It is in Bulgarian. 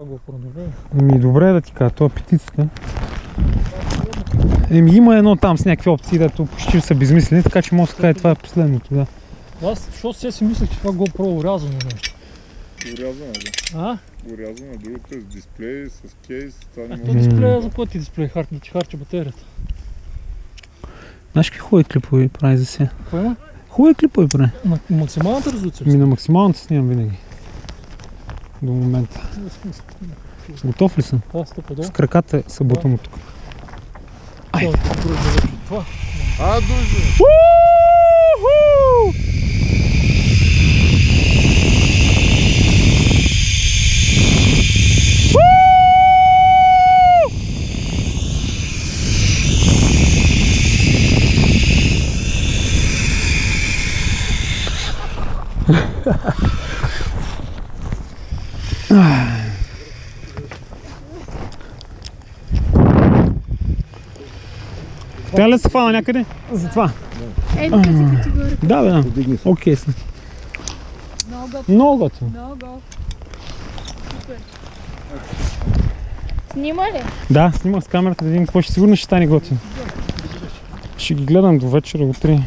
Добре да ти кажа, това петицата. Има едно там с някакви опции, дето почти са безмислени, така че може да кажа, това е последното, да. Аз, защото сега си мислех, че това GoPro урязано нещо. Урязано, да. А? Урязано, другото е с дисплей, с кейс, това не То може. дисплея, за пъти дисплей, да ти харчи батерията. Знаеш какви хубави клипове прави за сега? Какво има? Хубави клипове прави. На максималната резолюция? На максималната снимам винаги. До момента. Готов ли съм? Това стъпа С краката се бутам от тук. Това. Дойде! Трябва ли да се фана някъде? За това. Ей, тук си категория. Да, бе, да. Окей съм. Много готино. Много. Супер. Снима ли? Да, снимах с камерата да видим какво ще сигурно ще стане готино. Ще ги гледам до вечера, утре.